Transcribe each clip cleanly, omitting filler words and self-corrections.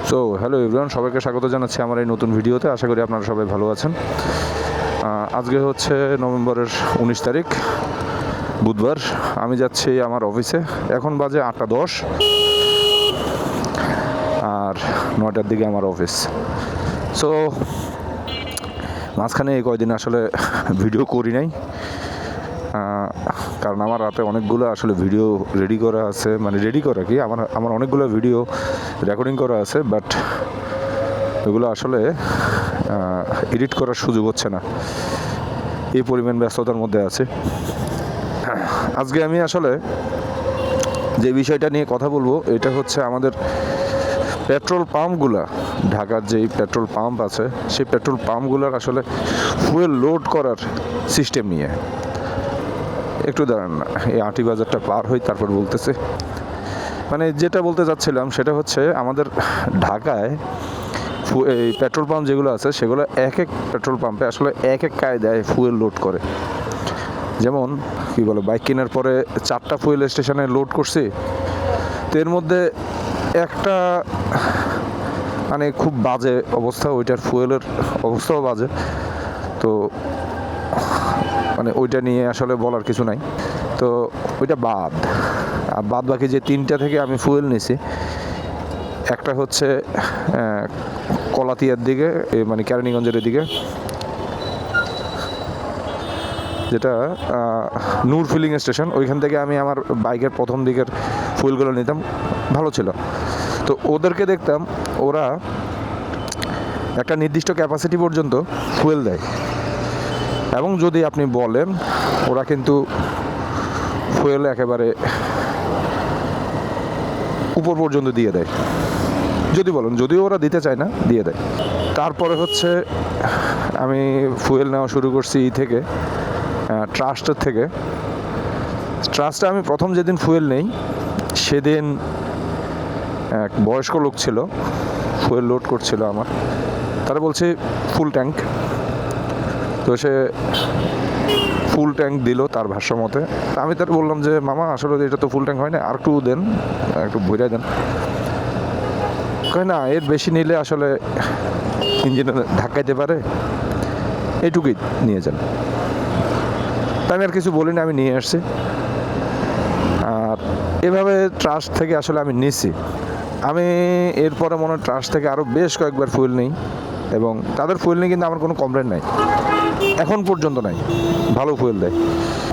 So hello everyone, সবাইকে স্বাগত জানাচ্ছি আমার এই নতুন ভিডিওতে। আশা করি আপনারা সবাই ভালো আছেন। আজকে হচ্ছে নভেম্বরের 19 তারিখ, বুধবার। আমি যাচ্ছি আমার অফিসে। এখন বাজে 8:10 আর 9টার দিকে আমার অফিস। সো মাঝখানে এই কয়দিন আসলে ভিডিও করি নাই, কারণ আমার রাতে অনেকগুলো আসলে ভিডিও রেডি করা আছে, মানে রেডি করা কি আমার অনেকগুলো ভিডিও রেকর্ডিং করা আছে, বাট এগুলো আসলে এডিট করার সুযোগ হচ্ছে না, এই পরিমাণ ব্যস্ততার মধ্যে আছে। আজকে আমি আসলে যে বিষয়টা নিয়ে কথা বলবো, এটা হচ্ছে আমাদের পেট্রোল পাম্পগুলা, ঢাকার যেই পেট্রোল পাম্প আছে সেই পেট্রোল পাম্পগুলোর আসলে ফুয়েল লোড করার সিস্টেম নিয়ে। একটু দাঁড়ান না, এই আটি বাজারটা পার হই তারপর বলতেছে। মানে যেটা বলতে চাচ্ছিলাম সেটা হচ্ছে, আমাদের ঢাকায় এই পেট্রোল পাম্প যেগুলো আছে সেগুলো এক এক পেট্রোল পাম্পে আসলে এক এক কায়দায় ফুয়েল লোড করে। যেমন কি বলে, বাইক কেনার পরে 4টা ফুয়েল স্টেশনে লোড করছি, তো এর মধ্যে একটা মানে খুব বাজে অবস্থা, ওইটার ফুয়েলের অবস্থাও বাজে। তো মানে ওইটা নিয়ে আসলে বলার কিছু নাই। তো ওইটা বাদ বাকি যে 3টা থেকে আমি ফুয়েল নিছি, একটা হচ্ছে কলাতিয়ার দিকে, মানে কেরানীগঞ্জের দিকে, যেটা নূর ফিলিং স্টেশন। ওইখান থেকে আমি আমার বাইকের প্রথম দিকের ফুয়েলগুলো নিতাম, ভালো ছিল। তো ওদেরকে দেখতাম ওরা একটা নির্দিষ্ট ক্যাপাসিটি পর্যন্ত ফুয়েল দেয়, এবং যদি আপনি বলেন ওরা কিন্তু ফুয়েল একেবারে উপর পর্যন্ত দিয়ে দেয়, যদি বলেন, যদিও ওরা দিতে চায় না, দিয়ে দেয়। তারপরে হচ্ছে আমি ফুয়েল নেওয়া শুরু করছি থেকে ট্রাস্টের থেকে। ট্রাস্টে আমি প্রথম যেদিন ফুয়েল নেই, সেদিন এক বয়স্ক লোক ছিল, ফুয়েল লোড করছিল আমার। তারা বলছে ফুল ট্যাঙ্ক, তো সে ফুল ট্যাঙ্ক দিল তার ভাষ্য মতে। আমি তার বললাম যে মামা আসলে এটা তো ফুল ট্যাঙ্ক হয় না, আর একটু দেন, একটু ভরে দেন। কয় না, এর বেশি নিলে আসলে ইঞ্জিনে ধাক্কাইতে পারে, এইটুকুই নিয়ে যান। তা আমি আর কিছু বলি না, আমি নিয়ে আসছি। আর এভাবে ট্রাস্ট থেকে আসলে আমি নিছি। আমি এরপরে মনে হয় ট্রাস্ট থেকে আরও বেশ কয়েকবার ফুয়েল নিই, এবং তাদের ফুয়েল নিয়ে কিন্তু আমার কোনো কমপ্লেন নাই, এখন পর্যন্ত নাই, ভালো ফুয়েল দেয়।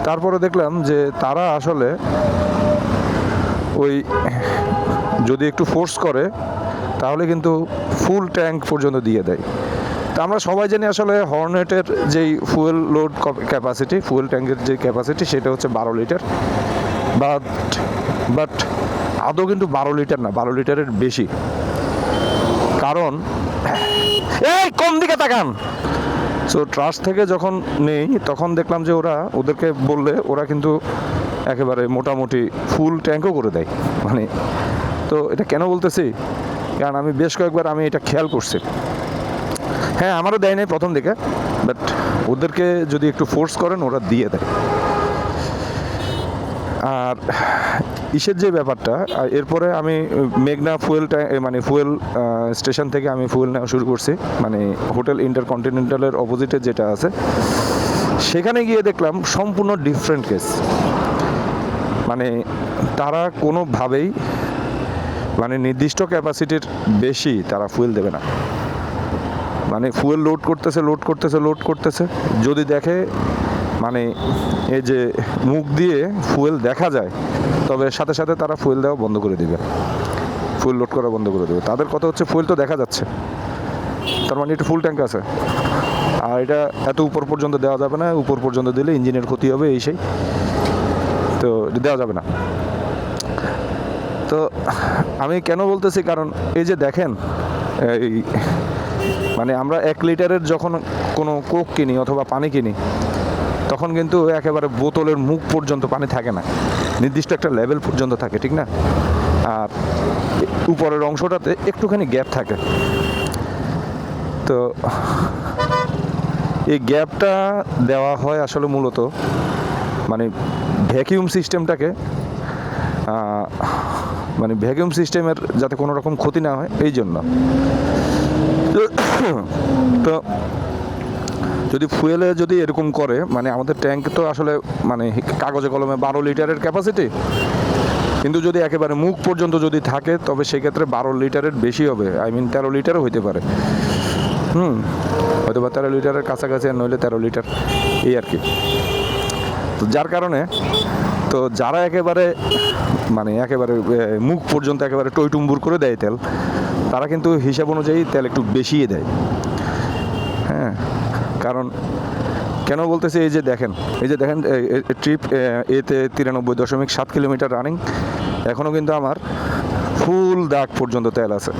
তারপরে দেখলাম যে তারা আসলে ওই যদি একটু ফোর্স করে তাহলে কিন্তু ফুল ট্যাঙ্ক পর্যন্ত দিয়ে দেয়। তা আমরা সবাই জানি আসলে হর্নেটের যেই ফুয়েল লোড ক্যাপাসিটি, ফুয়েল ট্যাঙ্কের যে ক্যাপাসিটি, সেটা হচ্ছে 12 লিটার। বাট আদৌ কিন্তু 12 লিটার না, 12 লিটারের বেশি। কারণ এই কোন দিকে তাকান। সো ট্রাস্ট থেকে যখন নেই তখন দেখলাম যে ওদেরকে বললে ওরা কিন্তু একেবারে মোটামুটি ফুল ট্যাঙ্কও করে দেয়। মানে তো এটা কেন বলতেছি, কারণ আমি বেশ কয়েকবার আমি এটা খেয়াল করছি। হ্যাঁ, আমারও দেয় নাই প্রথম দিকে, বাট ওদেরকে যদি একটু ফোর্স করেন ওরা দিয়ে দেয়। আর ইসের যে ব্যাপারটা, এরপরে আমি মেঘনা মানে ফুয়েল স্টেশন থেকে আমি ফুয়েল নেওয়া শুরু করছি, মানে হোটেল ইন্টারকন্টিনেন্টালের অপোজিটে যেটা আছে, সেখানে গিয়ে দেখলাম সম্পূর্ণ ডিফারেন্ট কেস। মানে তারা কোনোভাবেই মানে নির্দিষ্ট ক্যাপাসিটির বেশি তারা ফুয়েল দেবে না। মানে ফুয়েল লোড করতেছে, যদি দেখে মানে এই যে মুখ দিয়ে ফুয়েল দেখা যায়, তবে সাথে সাথে তারা ফুয়েল দেওয়া বন্ধ করে দিবে, ফুয়েল লোড করা বন্ধ করে দেবে। তাদের কথা হচ্ছে ফুয়েল তো দেখা যাচ্ছে, তার মানে একটু ফুল ট্যাঙ্ক আছে, আর এটা এত উপর পর্যন্ত দেওয়া যাবে না, উপর পর্যন্ত দিলে ইঞ্জিনের ক্ষতি হবে, এই সেই, তো দেওয়া যাবে না। তো আমি কেন বলতেছি, কারণ এই যে দেখেন, এই মানে আমরা 1 লিটারের যখন কোনো কোক কিনি অথবা পানি কিনি, তখন কিন্তু একেবারে বোতলের মুখ পর্যন্ত পানি থাকে না, নির্দিষ্ট একটা লেভেল পর্যন্ত থাকে, ঠিক না? আর উপরের অংশটাতে একটুখানি গ্যাপ থাকে। তো এই গ্যাপটা দেওয়া হয় আসলে মূলত মানে ভ্যাকিউম সিস্টেমটাকে মানে ভ্যাকুয়াম সিস্টেমের যাতে কোনো রকম ক্ষতি না হয় এই জন্য। তো যদি ফুয়েলে যদি এরকম করে, মানে আমাদের ট্যাঙ্ক তো আসলে মানে কাগজে কলমে 12 লিটারের ক্যাপাসিটি, কিন্তু যদি একেবারে মুখ পর্যন্ত যদি থাকে তবে সেক্ষেত্রে 12 লিটারের বেশি হবে, 13 লিটারও হইতে পারে। হয়তো বা 13 লিটারের কাছাকাছি, আর নইলে 13 লিটার, এই আর কি। তো যার কারণে তো যারা একেবারে মানে একেবারে মুখ পর্যন্ত একেবারে টইটুম্বুর করে দেয় তেল, তারা কিন্তু হিসাব অনুযায়ী তেল একটু বেশিই দেয়। হ্যাঁ, কারণ কেন বলতেছি, এই যে দেখেন ট্রিপ এতে 93.7 কিলোমিটার রানিং, এখনও কিন্তু আমার ফুল দাগ পর্যন্ত তেল আছে।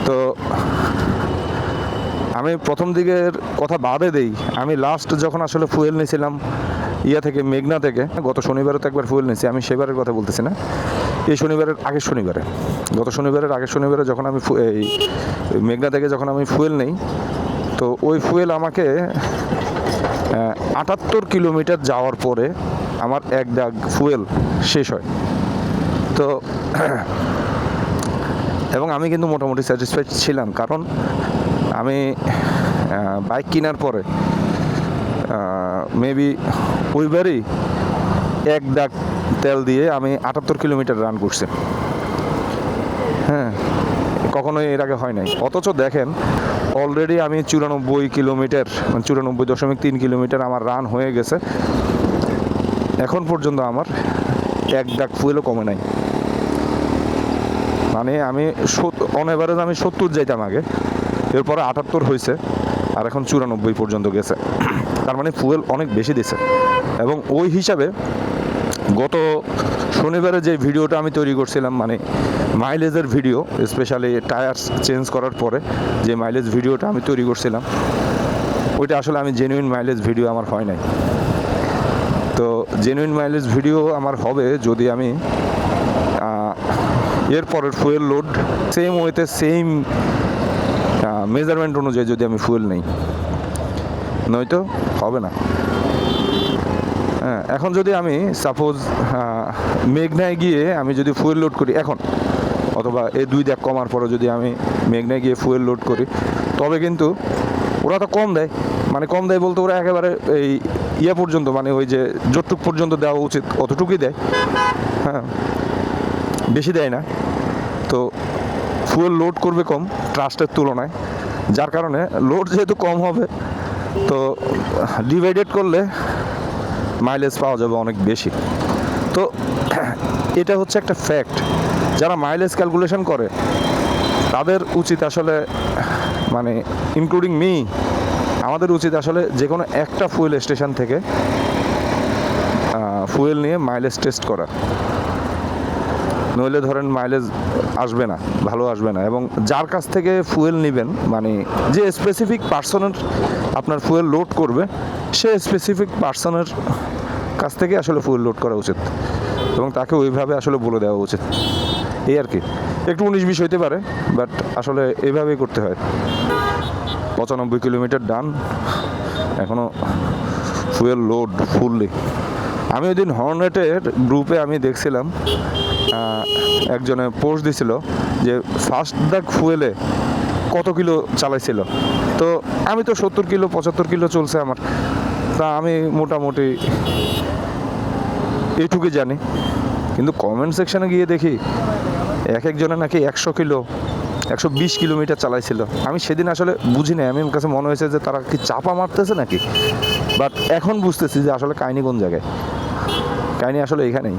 তো আমি প্রথম দিকের কথা বাদে দেই, আমি লাস্ট যখন আসলে ফুয়েল নিয়েছিলাম থেকে মেঘনা থেকে, গত শনিবারও তো একবার ফুয়েল নিয়েছি, আমি সেবারের কথা বলতেছি না, এই শনিবারের আগের শনিবারে, গত শনিবারের আগের শনিবারে যখন আমি এই মেঘনা থেকে যখন আমি ফুয়েল নেই, তো ওই ফুয়েল আমাকে 78 কিলোমিটার যাওয়ার পরে আমার এক দাগ ফুয়েল শেষ হয়। তো এবং আমি কিন্তু মোটামুটি স্যাটিসফাইড ছিলাম, কারণ আমি বাইক কেনার পরে মেবি ওইবারই এক দাগ তেল দিয়ে আমি 78 কিলোমিটার রান করছি। হ্যাঁ, কখনোই এর আগে হয় নাই। অথচ দেখেন অলরেডি আমি 94 কিলোমিটার, মানে 94.3 কিলোমিটার আমার রান হয়ে গেছে, এখন পর্যন্ত আমার এক দাগ ফুয়েলও কমে নাই। মানে আমি অন এভারেজ আমি 70 যাইতাম আগে, এরপরে 78 হয়েছে, আর এখন 94 পর্যন্ত গেছে। তার মানে ফুয়েল অনেক বেশি দিছে। এবং ওই হিসাবে গত শনিবারে যে ভিডিওটা আমি তৈরি করছিলাম, মানে মাইলেজের ভিডিও, স্পেশালি টায়ার চেঞ্জ করার পরে যে মাইলেজ ভিডিওটা আমি তৈরি করছিলাম, ওইটা আসলে আমি জেনুইন মাইলেজ ভিডিও আমার হয় নাই। তো জেনুইন মাইলেজ ভিডিও আমার হবে যদি আমি এরপরের ফুয়েল লোড সেম ওয়েতে সেম মেজারমেন্ট অনুযায়ী যদি আমি ফুয়েল নেই, নয়তো হবে না। হ্যাঁ, এখন যদি আমি সাপোজ মেঘনায় গিয়ে আমি যদি ফুয়েল লোড করি এখন, অথবা এই 2 দাগ কমার পরে যদি আমি মেঘনায় গিয়ে ফুয়েল লোড করি, তবে কিন্তু ওরা তো কম দেয়, মানে কম দেয় বলতে ওরা একেবারে এই পর্যন্ত, মানে ওই যে যতটুক পর্যন্ত দেওয়া উচিত অতটুকুই দেয়। হ্যাঁ, বেশি দেয় না। তো ফুয়েল লোড করবে কম ট্রাস্টের তুলনায়, যার কারণে লোড যেহেতু কম হবে, তো ডিভাইডেড করলে মাইলেজ পাওয়া যাবে অনেক বেশি। তো এটা হচ্ছে একটা ফ্যাক্ট। যারা মাইলেজ ক্যালকুলেশন করে তাদের উচিত আসলে, মানে ইনক্লুডিং মি, আমাদের উচিত আসলে যে কোনো একটা ফুয়েল স্টেশন থেকে ফুয়েল নিয়ে মাইলেজ টেস্ট করা, নইলে ধরেন মাইলেজ আসবে না, ভালো আসবে না। এবং যার কাছ থেকে ফুয়েল নেবেন, মানে যে স্পেসিফিক পার্সনের আপনার ফুয়েল লোড করবে, সে স্পেসিফিক পার্সনের কাছ থেকে আসলে ফুয়েল লোড করা উচিত, এবং তাকে ওইভাবে আসলে বলে দেওয়া উচিত। এই আর কি, একটু 19-20 হইতে পারে, বাট আসলে এইভাবেই করতে হয়। 95 কিলোমিটার ডান, এখনও ফুয়েল লোড ফুললি। আমি ওই দিন হর্নেটের গ্রুপে আমি দেখছিলাম একজনে পোস্ট দিছিল যে ফার্স্ট দাগ ফুয়েলে কত কিলো চালাইছিল। তো আমি তো 70 কিলো 75 কিলো চলছে আমার, তা আমি মোটামুটি এইটুকুই জানি। কিন্তু কমেন্ট সেকশানে গিয়ে দেখি একজনে নাকি 100 কিলো 120 কিলোমিটার চালাইছিল। আমি সেদিন আসলে বুঝি নাই, আমার কাছে মনে হয়েছে যে তারা কি চাপা মারতেছে নাকি, বাট এখন বুঝতেছি যে আসলে কাহিনী কোন জায়গায়। কাহিনী আসলে এখানেই।